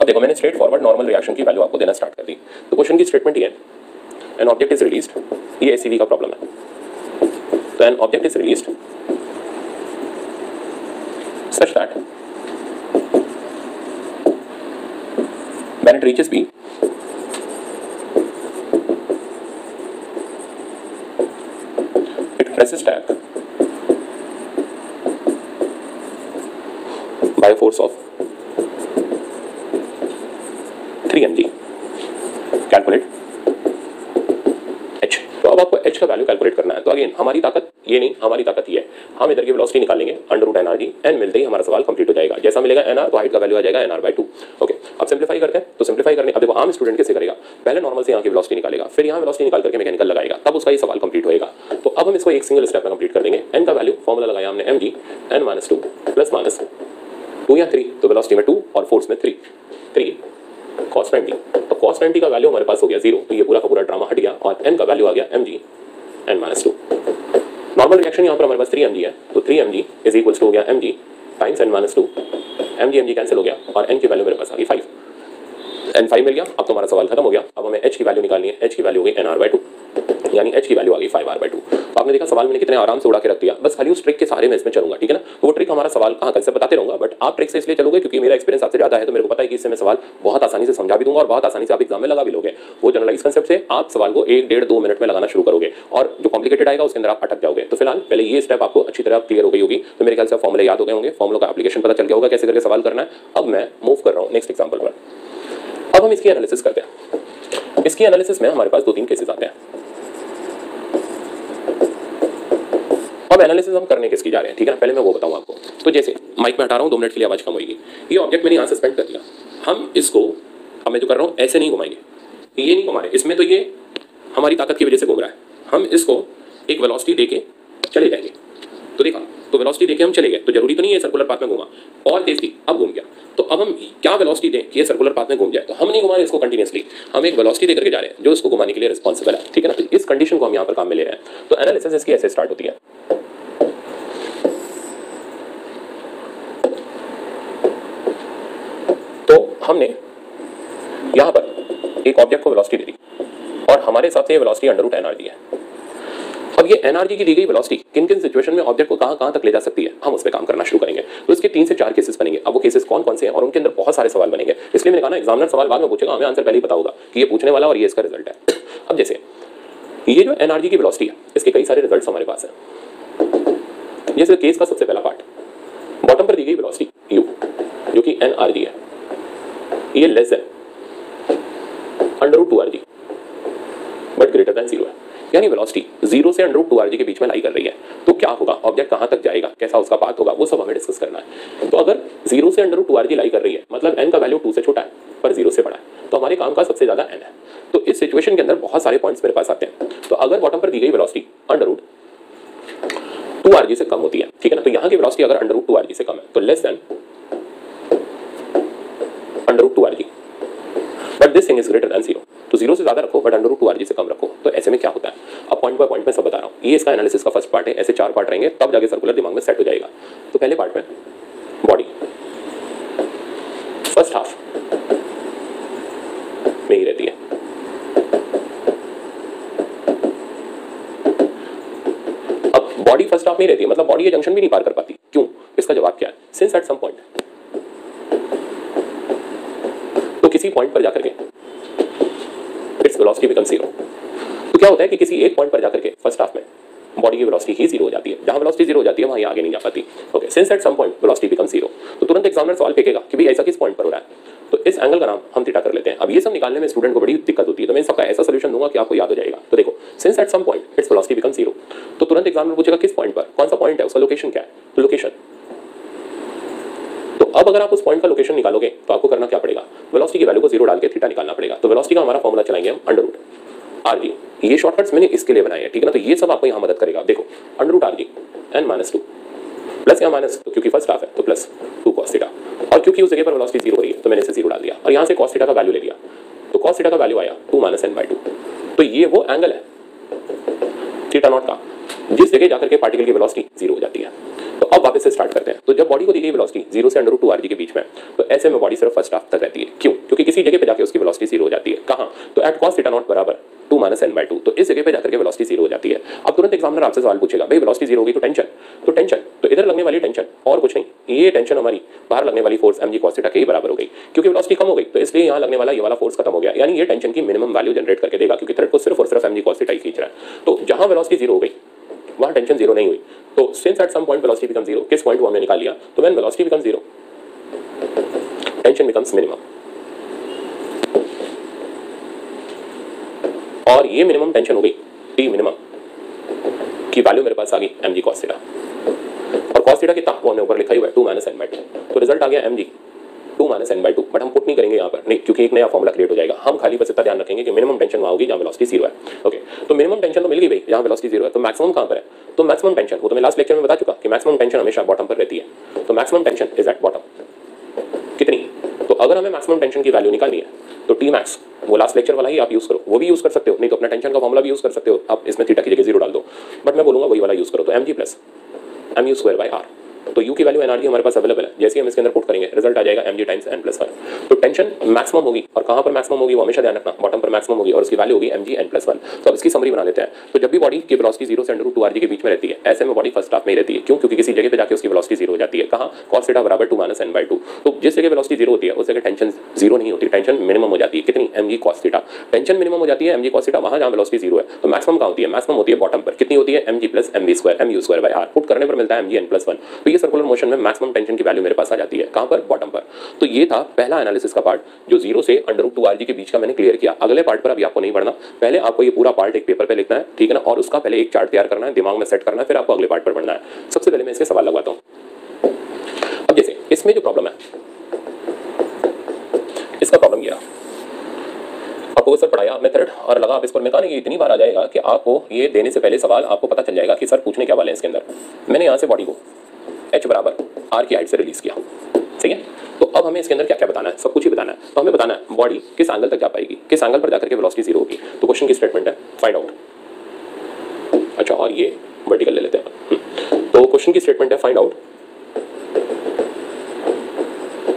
अब देखो मैंने स्ट्रेट फॉरवर्ड नॉर्मल रिएक्शन की वैल्यू आपको देना स्टार्ट कर दी। तो क्वेश्चन की स्टेटमेंट ये है, एन ऑब्जेक्ट इज रिलीज्ड, ये एसीवी का प्रॉब्लम है। तो an object is released such that when it reaches B presses tag by a force of 3mg। Calculate h। तो अब आपको h का वैल्यू कैलकुलेट करना है। तो अगेन हमारी ताकत ये नहीं, हमारी ताकत ये है, हम इधर की वेलोसिटी निकालेंगे √nrg, n मिलते ही हमारा सवाल कंप्लीट हो जाएगा। जैसा मिलेगा nr तो हाइट का वैल्यू आ जाएगा nr/2। ओके, अब सिंपलीफाई करते हैं। तो सिंपलीफाई करने, अब देखो आम स्टूडेंट कैसे करेगा, पहले नॉर्मल से यहाँ की वेलोसिटी निकालेगा, फिर यहाँ वेलोसिटी निकाल करके मैकेनिकल लगाएगा, तब उसका ये सवाल कंप्लीट होएगा। तो अब हम इसको एक सिंगल स्टेप में कंप्लीट कर देंगे। n का वैल्यू फॉर्मूला लगाया हमने mg n -2 प्लस माइनस 2 या 3, तो वेलोसिटी में 2 और फोर्स में 3 cos 90। तो cos 90 का वैल्यू हमारे पास हो गया 0, तो ये पूरा का पूरा ड्रामा हट गया और n का वैल्यू आ गया mg n -2। नॉर्मल रिएक्शन यहाँ पर हमारे पास 3mg है, तो 3mg इज इक्वल्स टू हो गया mg times n minus 2 mg cancel हो गया और n की वैल्यू मेरे पास आ गई 5, n5 मिल गया। अब तो हमारा सवाल खत्म हो गया। अब हमें h की वैल्यू निकालनी है। h की वैल्यू हो गई nr/2, यानी h की वैल्यू आ गई 5r/2। तो आपने देखा सवाल मैंने कितने आराम से उड़ा के रख दिया, बस खाली उस ट्रिक के सहारे मैं इसमें चलूंगा, ठीक है ना। वो ट्रिक हमारा सवाल कहाँ कल से बताते रहूंगा, बट आप ट्रिक से इसलिए चलोगे क्योंकि मेरा एक्सपीरियंस आपसे ज्यादा है, तो मेरे को पता है कि इससे मैं सवाल बहुत आसानी से समझा भी दूंगा और बहुत आसानी से आप एग्जाम में लगा भी लोगे। वो जनरलाइज कंसेप्ट से आप सवाल को 1 1.5 2 मिनट में लगाना शुरू करोगे और जो कॉम्प्लिकेटेड आएगा उसके अंदर आप अटक जाओगे। तो फिलहाल पहले ये स्टेप आपको अच्छी तरह क्लियर हो गई होगी, तो मेरे ख्याल से फॉर्मूले याद हो गए होंगे, फॉर्मूलों का एप्लीकेशन पता चल गया होगा कैसे करके सवाल करना है। अब मैं मूव कर रहा हूँ नेक्स्ट एग्जाम्पल पर। अब हम इसकी एनालिसिस करते हैं। इसकी एनालिसिस में हमारे पास 2-3 केसेस आते हैं। अब एनालिसिस हम करने किसकी जा रहे हैं, ठीक है ना, पहले मैं वो बताऊं आपको। तो जैसे माइक में हटा रहा हूं, 2 मिनट के लिए आवाज कम होगी। ये ऑब्जेक्ट मैंने यहां सस्पेंड कर दिया, हम इसको, अब मैं जो कर रहा हूं ऐसे नहीं घुमाएंगे, ये नहीं घुमा रहे, इसमें तो ये हमारी ताकत की वजह से घूम रहा है। हम इसको एक वेलोसिटी देके चले जाएंगे। तो देखा, तो वेलोसिटी देके हम चले गए, तो जरूरी तो नहीं है सर्कुलर पाथ में घूमा, और तेज थी, अब घूम गया। तो अब हम क्या वेलोसिटी दें कि ये सर्कुलर पाथ में घूम जाए, तो हम नहीं घुमा रहे इसको कंटिन्यूअसली, हम एक वेलोसिटी देकर के जा रहे हैं जो इसको घुमाने के लिए रिस्पॉन्सिबल है, ठीक है ना। तो इस कंडीशन को हम यहाँ पर काम में ले रहे हैं। तो एनालिसिस इसकी ऐसे स्टार्ट होती है। तो हमने यहाँ पर एक ऑब्जेक्ट को वेलोसिटी दे दी और हमारे हिसाब से ये वेलोसिटी √nrg है। अब ये nrg की दी गई वेलोसिटी किन किन सिचुएशन में ऑब्जेक्ट को कहां तक ले जा सकती है, हम उस पर काम करना शुरू करेंगे। तो इसके 3 से 4 केसेस बनेंगे। अब वो केसेस कौन कौन से हैं और उनके अंदर बहुत सारे सवाल बनेंगे, इसलिए मैंने कहा ना एग्जामिनर सवाल बाद में पूछेगा, हमें आंसर पहले ही पता होगा कि ये पूछने वाला और ये इसका रिजल्ट है। अब जैसे ये जो nrg की वेलोसिटी है, इसके कई सारे रिजल्ट्स हमारे पास है। जैसे केस का सबसे पहला पार्ट, बॉटम पर दी गई वेलोसिटी u जो कि nrg है, ये less than √2rg but greater than 0 है, यानी वेलोसिटी 0 से √2rg के बीच में लाई कर रही है। तो क्या होगा, ऑब्जेक्ट कहां तक जाएगा, कैसा उसका पाथ होगा, वो सब हमें डिस्कस करना है। तो अगर 0 से √2rg लाई कर रही है, मतलब n का वैल्यू 2 से छोटा है पर 0 से बड़ा है, तो हमारे काम का सबसे ज्यादा n है। तो इस सिचुएशन के अंदर बहुत सारे पॉइंट्स मेरे पास आते हैं। तो अगर बॉटम पर दी गई वेलोसिटी √2rg से कम होती है, ठीक है ना, तो यहाँ की वेलोसिटी अगर √2rg से कम है तो less than √2rg but this thing is greater than 0। तो 0 से ज्यादा रखो बट √2rg से कम रखो। तो ऐसे में क्या होता है, अब पॉइंट बाय पॉइंट में सब बता रहा हूँ। ये इसका एनालिसिस का फर्स्ट पार्ट है, ऐसे 4 पार्ट रहेंगे, तब जाके सर्कुलर दिमाग में सेट हो जाएगा। तो पहले पार्ट में बॉडी फर्स्ट हाफ में ही रहती है। अब बॉडी फर्स्ट हाफ में ही रहती है, मतलब बॉडी ये जंक्शन भी नहीं पार कर पाती। क्यों, इसका जवाब क्या है, सिंस एट सम पॉइंट, तो किसी पॉइंट पर जाकर के इट्स वेलोसिटी बिकम 0। तो क्या होता है कि किसी एक पॉइंट पर जाकर के फर्स्ट हाफ में बॉडी की वेलोसिटी ही 0 हो जाती है। जहां वेलोसिटी 0 हो जाती है वहां ये आगे नहीं जा पाती। Okay, since at some point velocity become 0, तो तुरंत एग्जामिनर सवाल फेंकेगा कि भाई ऐसा किस पॉइंट पर हो रहा है। तो इस एंगल का नाम हम थीटा कर लेते हैं। अब ये सब निकालने में स्टूडेंट को बड़ी दिक्कत होती है, तो मैं सबका ऐसा सोल्यूशन दूंगा कि आपको याद हो जाएगा। तो देखो, since at some point its velocity become 0, तो तुरंत एग्जामिनर पूछेगा किस पॉइंट पर, कौन सा पॉइंट है, उसका लोकेशन क्या है, तो लोकेशन। तो अब अगर आप उस पॉइंट का लोकेशन निकालोगे तो आपको करना क्या पड़ेगा, वेलोसिटी की वैल्यू को 0 डाल के थीटा निकालना पड़ेगा। तो वेलोसिटी का हमारा फॉर्मूला चलाएंगे हम √rg। ये शॉर्टकट्स मैंने इसके लिए बनाए हैं, ठीक है ना। तो ये सब आपको यहाँ मदद करेगा। देखो √rg n-2 प्लस या माइनस, तो क्योंकि फर्स्ट हाफ है तो प्लस 2 cos थीटा, और क्योंकि उस जगह पर वेलोसिटी 0 हो रही है तो मैंने इसे 0 डाल दिया और यहाँ से cos थीटा का वैल्यू ले लिया। तो cos थीटा का वैल्यू आया 2 - n/2। तो ये वो एंगल है थीटा नॉट का जिस जगह जाकर के पार्टिकल की वेलोसिटी 0 हो जाती है। तो अब वापस से स्टार्ट करते हैं। तो जब बॉडी को दी गई वेलोसिटी 0 से √2rg के बीच में, तो ऐसे में बॉडी सिर्फ फर्स्ट हाफ तक रहती है। क्यों, क्योंकि किसी जगह पे जाके उसकी वेलोसिटी 0 हो जाती है। कहाँ, तो एट cos थीटा नॉट बराबर 2 - n/2, तो इस जगह पे जाकर के वेलोसिटी 0 हो जाती है। अब तुरंत एग्जामिनर आपसे सवाल पूछेगा, भाई वेलोसिटी 0 हो गई तो टेंशन, तो इधर लगने वाली टेंशन और कुछ नहीं, ये टेंशन हमारी बाहर लगने वाली फोर्स mg cos थीटा के ही बराबर हो गई। क्योंकि वेलोसिटी कम हो गई तो इसलिए यहाँ लगने वाला ये वाला फोर्स खत्म हो गया, यानी ये टेंशन की मिनिमम वैल्यू जनरेट करके देगा, क्योंकि थ्रेड को सिर्फ और सिर्फ mg cos थीटा ही खींच रहा है। तो जहां वेलोसिटी 0 हो गई वहां टेंशन 0 नहीं हुई। तो since at some point velocity become 0, किस पॉइंट को हमने निकाल लिया, तो when velocity become 0 tension becomes minimum, और ये मिनिमम टेंशन हो गई टी मिनिमम की वैल्यू मेरे पास आ गई mg cos थीटा, और cos थीटा कितना वो हमने ऊपर लिखा हुआ है 2 - n/2। तो रिजल्ट आ गया mg 2 - n/2, बट हम पुट नहीं करेंगे यहाँ पर, नहीं, क्योंकि एक नया फॉर्मूला क्रिएट हो जाएगा। हम खाली बस इतना ध्यान रखेंगे कि मिनिमम टेंशन वहाँ होगी जहाँ वेलोसिटी 0 है। ओके, तो मिनिमम टेंशन तो मिल गई भाई जहाँ वेलोसिटी 0 है। तो मैक्सिमम कहाँ पर है, तो मैक्सिमम टेंशन, वो तो मैं लास्ट लेक्चर में बता चुका कि मैक्सिमम टेंशन हमेशा बॉटम पर रहती है। तो maximum tension is at bottom, कितनी, तो अगर हमें मैक्सिमम टेंशन की वैल्यू निकालनी है तो टी मैक्स वो लास्ट लेक्चर वाला ही आप यूज करो, वो भी यूज कर सकते हो, नहीं तो अपना टेंशन का फॉर्मूला भी यूज कर सकते हो। आप इसमें थीटा की जगह 0 डाल दो, बट मैं बोलूंगा वही वाला यूज करो। तो mg + mu² / r, तो u की वैल्यू एनआरजी हमारे पास अवेलेबल है, जैसे हम इसके अंदर पुट करेंगे रिजल्ट आ जाएगा mg टाइम्स n+1। तो टेंशन मैक्सिमम होगी, और कहां पर मैक्सिमम होगी वो हमेशा ध्यान रखना, बॉटम पर मैक्सिमम होगी और उसकी वैल्यू होगी mg n+1। तो अब इसकी समरी बना लेते हैं। तो जब भी बॉडी की वेलोसिटी 0 से √2rg के बीच में रहती है, ऐसे में बॉडी फर्स्ट हाफ में ही रहती है। क्यों? क्योंकि किसी जगह पे जाके उसकी वेलोसिटी 0 हो जाती है। कहां? cos थीटा बराबर 2 - n/2। तो जिस जगह वेलोसिटी 0 होती है उस जगह टेंशन 0 नहीं होती, टेंशन मिनिमम हो जाती है। कितनी? mg cos theta. Tension minimum हो जाती है mg cos थीटा वहां जहां वेलोसिटी 0 है। तो मैक्सिमम कहां होती है? मैक्सिमम होती है बॉटम पर। कितनी होती है? mg + mv² mu²/r। पुट करने पर मिलता है mg n+1। तो ये सर्कुलर मोशन में मैक्सिमम टेंशन की वैल्यू मेरे पास आ जाती है। कहां पर? बॉटम पर। तो ये था पहला एनालिसिस का पार्ट, जो 0 से √2rg के बीच का मैंने क्लियर किया। अगले पार्ट पर अभी आपको नहीं बढ़ना, पहले आपको ये पूरा पार्ट एक पेपर पे लिखना है, ठीक है ना, और उसका पहले एक चार्ट तैयार करना है, दिमाग में सेट करना है, फिर आपको अगले पार्ट पर बढ़ना है। सबसे पहले मैं इसके सवाल लगवाता हूं। अब जैसे इसमें जो प्रॉब्लम है, इसका प्रॉब्लम ये आपको सर पढ़ाया मेथड और लगा आप इस पर, मैं कहा ना ये इतनी बार आ जाएगा कि आपको ये देने से पहले सवाल आपको पता चल जाएगा कि सर पूछने क्या वाले हैं इसके अंदर। मैंने यहाँ से बॉडी को h बराबर r की हाइट से रिलीज किया, ठीक है। तो अब हमें इसके अंदर क्या क्या बताना है? सब कुछ ही बताना है। तो हमें बताना है बॉडी किस एंगल तक जा पाएगी, किस एंगल पर जाकर के वेलोसिटी 0 होगी। तो क्वेश्चन की स्टेटमेंट है फाइंड आउट। अच्छा, और ये वर्टिकल ले लेते हैं। तो क्वेश्चन की स्टेटमेंट है फाइंड आउट,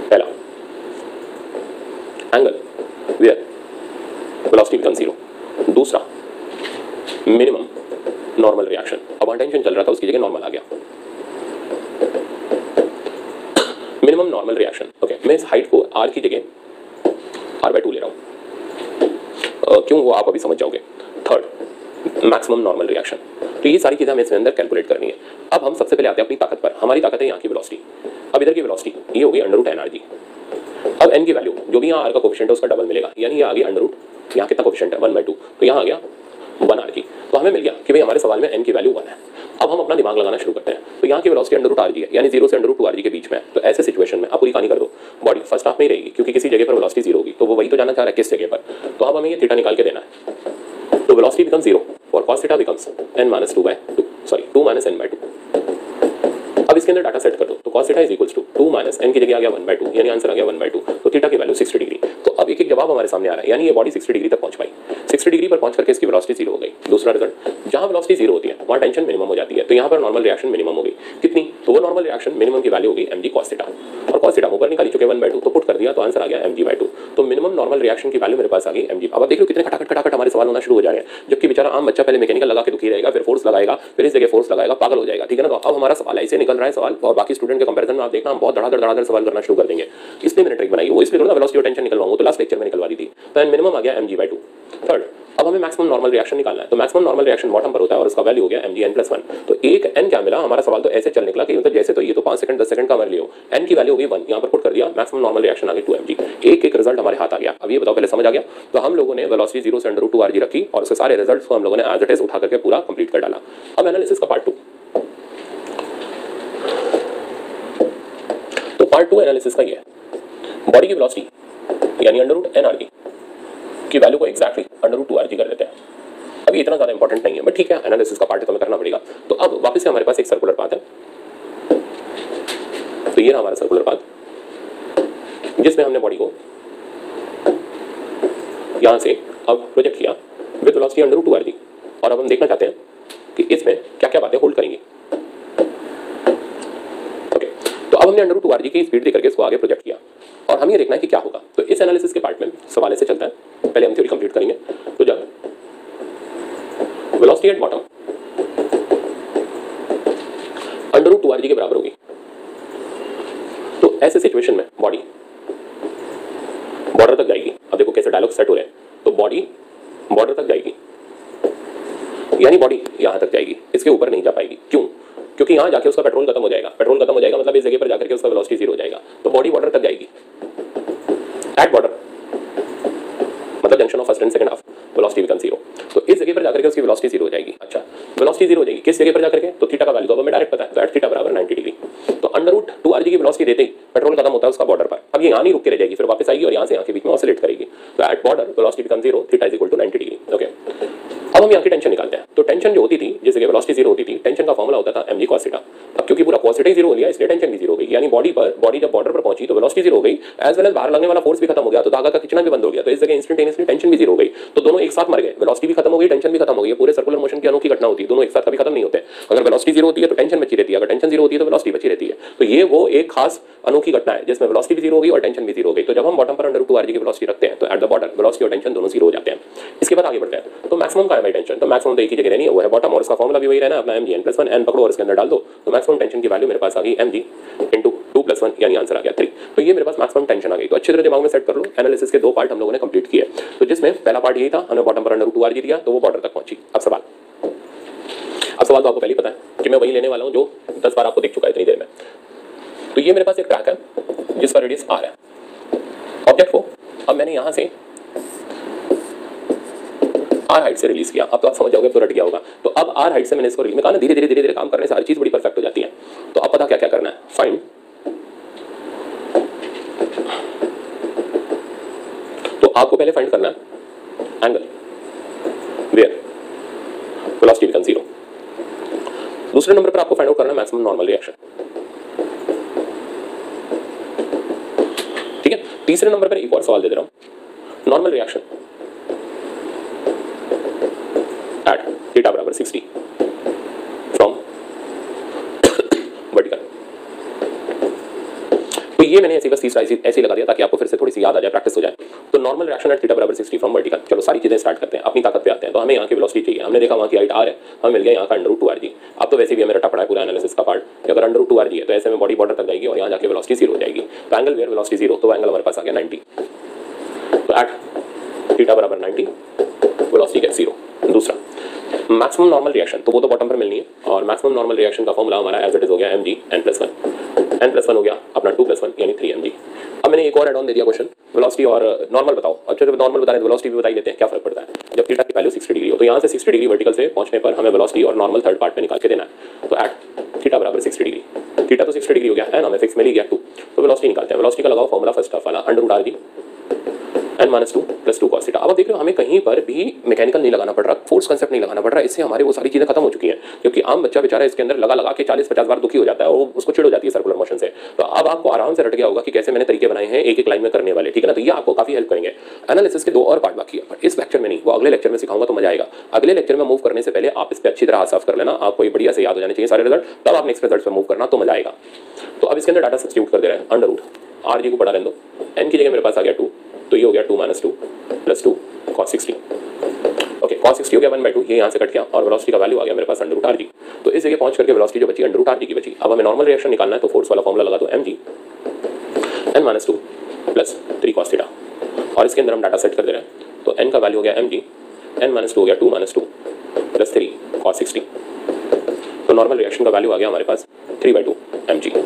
पहला एंगल वेयर वेलोसिटी बिकम 0, दूसरा मिनिमम नॉर्मल रिएक्शन। अब वहां टेंशन चल रहा था, उसकी जगह नॉर्मल आ गया, मिनिमम नॉर्मल रिएक्शन। ओके, मैं इस हाइट को r की जगह r/2 ले रहा हूं। क्यों? वो आप अभी समझ जाओगे। Third maximum normal reaction. तो ये सारी चीजें हमें इसके अंदर कैलकुलेट करनी है। अब हम सबसे पहले आते हैं अपनी ताकत पर। हमारी ताकत है यहाँ की वेलोसिटी। अब इधर की वेलोसिटी ये होगी √nrg। अब n की वैल्यू जो भी यहाँ r का कोफिशिएंट है उसका डबल मिलेगा, यानी ये आ गया √ यहाँ कितना कोफिशिएंट है 1/2, तो यहाँ आ गया 1rg। तो हमें मिल गया कि भाई हमारे सवाल में n की वैल्यू 1 है। अब हम अपना दिमाग लगाना शुरू करते हैं। तो यहाँ की वेलोसिटी √rg है, यानी 0 से √2rg के बीच में है। तो ऐसे सिचुएशन में आप पूरी कहानी कर दो, बॉडी फर्स्ट हाफ में ही रहेगी, क्योंकि किसी जगह पर वेलोसिटी 0 होगी, तो वो वही तो जानना चाह रहा है किस जगह पर। तो अब हमें ये थीटा निकाल के देना है। तो वेलोसिटी बिकम 0 और cos theta becomes n-2 - n/2। अब इसके अंदर डाटा सेट कर दो। तो cos theta is equals to 2 - n की जगह आ गया 1/2, यानी आंसर आ गया 1/2। तो थीटा की वैल्यू 60 डिग्री। तो अब एक एक जवाब हमारे सामने आ रहा है, यानी ये बॉडी 60 डिग्री तक पहुंच पाई। 60 डिग्री पर पहुंच करके इसकी वेलोसिटी 0 हो गई। दूसरा रिजल्ट, जहां वेलोसिटी 0 होती है वहां टेंशन मिनिमम हो जाती है, तो यहाँ पर नॉर्मल रिएक्शन मिनिमम होगी। कितनी? तो वो नॉर्मल रिएक्शन मिनिमम की वैल्यू होगी mg cos थीटा, और cos थीटा ऊपर निकाली चुके 1/2, तो पुट कर दिया तो आंसर आ गया mg/2। तो मिनिमम नॉर्मल रिएक्शन की वैल्यू मेरे पास आ गई mg। अब देख लो कितने खटाखट हमारे सवाल होना शुरू हो जा रहे हैं, जबकि बेचारा आम बच्चा पहले मैकेनिकल लगा के दुखी रहेगा, फिर फोर्स लगाएगा, फिर इस जगह फोर्स लगाएगा, पागल हो जाएगा, ठीक है ना। तो अब हमारा सवाल ऐसे निकल रहा है सवाल, और बाकी स्टूडेंट के कंपैरिजन में आप देखना हम बहुत धड़ाधड़ सवाल करना शुरू कर देंगे। इसलिए मैंने ट्रिक बनाई, वो इसलिए थोड़ा वेलोसिटी और टेंशन निकलवाऊंगा, तो लास्ट लेक्चर में निकलवा दी थी। तो एन मिनिमम आ गया mg/2। थर्ड, अब हमें मैक्सिमम नॉर्मल रिएक्शन निकालना है। तो मैक्सिमम नॉर्मल रिएक्शन बॉटम पर होता है और उसका वैल्यू हो गया mg n+1। तो एक n क्या मिला हमारा सवाल, तो ऐसे चल निकला कि मतलब जैसे तो ये तो 5 सेकंड 10 सेकंड का हमारे लिए हो, n की वैल्यू हो गई 1, यहाँ पर पुट कर दिया, मैक्सिमम नॉर्मल रिएक्शन आ गई 2mg। एक एक रिजल्ट हमारे हाथ आ गया। अब ये बताओ, पहले समझ आ गया? तो हम लोगों ने वेलोसिटी 0 से √2rg रखी और उसके सारे रिजल्ट्स को हम लोगों ने एज इट इज उठा करके पूरा कंप्लीट कर डाला। अब एनालिसिस का पार्ट 2। तो पार्ट 2 एनालिसिस का ये है, बॉडी की वेलोसिटी यानी √nrg की वैल्यू को एक्जैक्टली √2rg कर लेते हैं। अभी इतना ज्यादा इंपॉर्टेंट नहीं है, बट ठीक है, एनालिसिस का पार्ट है तो हमें करना पड़ेगा। तो अब वापस से हमारे पास एक सर्कुलर पाथ है। तो ये रहा हमारा सर्कुलर पाथ, जिसमें हमने बॉडी को यहां से अब प्रोजेक्ट किया विद वेलोसिटी √2rg। और अब हम देखना चाहते हैं कि इसमें क्या क्या बातें होल्ड करेंगी। ओके, तो अब हमने √2rg की स्पीड देकर के इसको आगे प्रोजेक्ट किया और हम ये देखना है कि क्या होगा। तो इस एनालिसिस के पार्ट में सवाल ऐसे चलता है, पहले हम थ्योरी कंप्लीट करेंगे। तो जब वेलोसिटी एट बॉटम √2rg के बराबर होगी, तो ऐसे सिचुएशन में बॉडी बॉर्डर तक जाएगी। अब देखो कैसे डायलॉग सेट हो रहे हैं। तो बॉडी बॉर्डर तक जाएगी, यानी बॉडी यहां तक जाएगी, इसके ऊपर नहीं जा पाएगी। क्यों? क्योंकि यहां जाके उसका पेट्रोल खत्म हो जाएगा। पेट्रोल खत्म हो जाएगा मतलब इस जगह पर जाकर के उसका वेलोसिटी 0 हो जाएगा। तो बॉडी बॉर्डर तक जाएगी। एट बॉर्डर मतलब junction of first and second half, velocity become 0। तो इस जगह पर जाकर के उसकी वेलोसिटी 0 हो जाएगी। अच्छा, वेलोसिटी 0 हो जाएगी किस जगह पर जाकर के? तो थीटा का वैल्यू तो हमें डायरेक्ट पता है, तो एट थीटा बराबर 90 डिग्री। तो √2rg की वेलोसिटी देते ही पेट्रोल खत्म होता है उसका बॉर्डर पर। अब ये यहाँ नहीं रुक के रह जाएगी, फिर वापस आएगी और यहाँ से यहाँ के बीच में ऑसिलेट करेगी। तो at border velocity become 0, theta is equal to 90 degree. Okay, अब हम यहाँ की टेंशन निकालते हैं। तो टेंशन जो होती थी, जैसे कि वेलोसिटी जीरो होती थी, टेंशन का फॉर्मूला होता था mg cos थीटा। अब क्योंकि पूरा cos थीटा ही जीरो हो गया, इसलिए टेंशन भी जीरो हो गई। यानी बॉडी जब बॉर्डर पर पहुंची तो वेलोसिटी जीरो हो गई, एज वेल एज बाहर लगने वाला फोर्स भी खत्म हो गया, तो धागा का खींचना भी बंद हो गया। तो इस जगह इंस्टेंटेनियसली टेंशन भी जीरो हो गई, तो दोनों एक साथ मर गए। वेलोसिटी भी खत्म हो गई, टेंशन भी खत्म हो गई। पूरे सर्कुलर मोशन की अनोखी घटना होती है, दोनों एक साथ कभी खत्म नहीं होते। अगर वेलोसिटी जीरो होती है तो टेंशन बची रहती है, अगर टेंशन जीरो होती है तो वेलोसिटी बची रहती है। तो ये वो एक खास अनोखी घटना है जिसमें वेलोसिटी भी जीरो हो गई और टेंशन भी जीरो हो गई। तो जब हम बॉटम पर √2rg की वेलोसिटी रखते हैं तो एट द बॉटम वेलोसिटी और टेंशन दोनों जीरो हो जाते हैं। इसके बाद आगे बढ़ते हैं। तो मैक्सिमम का है भाई टेंशन, तो मैक्सिमम तो एक ही जगह रहनी है, वो है बॉटम, और इसका फॉर्मूला भी वही रहना है अपना mg(n+1) n पकड़ो और इसके अंदर डाल दो। तो मैक्सिमम टेंशन की वैल्यू मेरे पास आ गई mg × 2 + 1, यानी आंसर आ गया 3। तो ये मेरे पास मैक्सिमम टेंशन आ गई। तो अच्छी तरह दिमाग में सेट कर लो। एनालिसिस के दो पार्ट हम लोगों ने कंप्लीट किए। तो जिसमें पहला पार्ट यही था, हमें बॉटम पर √2rg दिया तो वो बॉर्डर तक पहुंची। अब सवाल तो आपको पहले ही पता है कि मैं वही लेने वाला हूं जो 10 बार आपको दिख चुका है इतनी देर में। तो ये मेरे पास एक ट्रैक है जिसका रेडियस r है। ऑब्जेक्ट को अब मैंने यहां से r हाइट से रिलीज किया। अब तो आप समझ जाओगे पूरा गया होगा। तो अब r हाइट से मैंने इसको रिलीज में कहा ना, धीरे धीरे काम करने से हर चीज बड़ी परफेक्ट हो जाती है। तो अब पता क्या क्या करना है, फाइंड। तो आपको पहले फाइंड करना है एंगल वेयर वेलोसिटी बिकम 0। दूसरे नंबर पर आपको फाइंड आउट करना है मैक्सिमम नॉर्मल रिएक्शन। ठीक है। तीसरे नंबर पर एक और सवाल दे दे रहा हूं, नॉर्मल रिएक्शन एट थीटा बराबर 60 फ्रॉम वर्टिकल। तो ये मैंने ऐसे बस तीसरा ऐसे लगा दिया ताकि आपको फिर से थोड़ी सी याद आ जाए, प्रैक्टिस हो जाए। तो नॉर्मल रिएक्शन एट थीटा बराबर 60 फ्रॉम वर्टिकल। चलो सारी चीजें स्टार्ट करते हैं, अपनी ताकत पे आते हैं। तो हमें यहाँ की वेलोसिटी चाहिए, हमने देखा वहाँ की हाइट r है, हमें मिल गया यहाँ का √2rg। अब तो वैसे भी हमें रटा पड़ा है पूरा एनालिसिस का पार्ट कि अगर √2rg है तो ऐसे में बॉडी बॉर्डर तक जाएगी और यहाँ जाके वेलोसिटी 0 हो जाएगी। तो एंगल वेयर वेलोसिटी 0, तो एंगल हमारे पास आ गया 90। तो एट थीटा बराबर 90 वेलोसिटी गेट्स 0। दूसरा मैक्सिमम नॉर्मल रिएक्शन, तो वो तो बॉटम पर मिलनी है, और मैक्सिमम नॉर्मल रिएक्शन का फॉर्मूला हमारा एज इट इज हो गया mg n+1। n+1 हो गया अपना 2 + 1 यानी 3 mg। अब मैंने एक और ऐड ऑन दे दिया क्वेश्चन, वेलोसिटी और नॉर्मल बताओ। अच्छे से नॉर्मल बता रहे हैं, वेलोसिटी भी बता ही देते हैं, क्या फर्क पड़ता है जब थीटा की वैल्यू 60 डिग्री हो। तो यहाँ से 60 डिग्री वर्टिकल से पहुंचने पर हमें वेलोसिटी और नॉर्मल थर्ड पार्ट में निकाल के देना है। तो एट थीटा बराबर 60 डिग्री, थीटा तो 60 डिग्री हो गया है ना, हमें फिक्स मिल ही गया 2। तो वेलोसिटी निकालते हैं। वेलोसिटी का लगाओ फॉर्मूला फर्स्ट ऑफ वाला √rg n-2 + 2 cos थीटा। अब देख रहे हो हमें कहीं पर भी मैकेनिकल नहीं लगाना पड़ रहा, फोर्स कांसेप्ट नहीं लगाना पड़ रहा। इससे हमारे वो सारी चीजें खत्म हो चुकी हैं, क्योंकि आम बच्चा बेचारा इसके अंदर लगा के 40-50 बार दुखी हो जाता है और उसको चिढ़ हो जाती है सर्कुलर मोशन से। तो अब आपको आराम से रट गया होगा कि कैसे मैंने तरीके बनाए हैं एक एक लाइन में करने वाले, ठीक है ना। तो ये आपको काफी हेल्प करेंगे। एनालिसिस के दो और पार्ट बाकी है, पर इस लेक्चर में नहीं, वो अगले लेक्चर में सिखाऊंगा तो मजा आएगा। अगले लेक्चर में मूव करने से पहले आप इस पर अच्छी तरह हाथ साफ कर लेना, आपको ये बढ़िया से याद हो जाने चाहिए सारे रिजल्ट, तब आप नेक्स्ट रिजल्ट पे मूव करना तो मजा आएगा। तो अब इसके अंदर डाटा सब्स्टिट्यूट कर दे रहे हैं, √rg को पढ़ा रहने दो, n की जगह मेरे पास आ गया 2, तो ये हो गया 2 - 2 + 2 cos 60। ओके, cos 60 हो गया 1/2, ये यहाँ से कट गया और वेलोसिटी का वैल्यू आ गया मेरे पास √rg। तो इस जगह पहुंच करके वेलोसिटी जो बची √rg की बची। अब हमें नॉर्मल रिएक्शन निकालना है, तो फोर्स वाला फॉर्मूला लगा दो mg n-2 + 3 cos थीटा, और इसके अंदर हम डाटा सेट कर दे रहे हैं। तो n का वैल्यू हो गया mg, n-2 हो गया 2 - 2 + 3 cos 60। तो नॉर्मल रिएक्शन का वैल्यू आ गया हमारे पास 3/2 mg।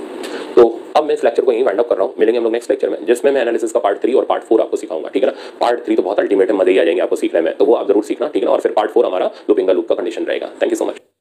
तो अब मैं इस लेक्चर को यहीं वाइंड अप कर रहा हूँ। मिलेंगे हम लोग नेक्स्ट लेक्चर में, जिसमें मैं एनालिसिस का पार्ट 3 और पार्ट 4 आपको सिखाऊंगा, ठीक है ना। पार्ट 3 तो बहुत अल्टीमेट है, मजे ही आ जाएंगे आपको सीखने में, तो वो आप जरूर सीखना, ठीक है ना। और फिर पार्ट 4 हमारा लूपिंग का लूप का कंडीशन रहेगा। Thank you so much.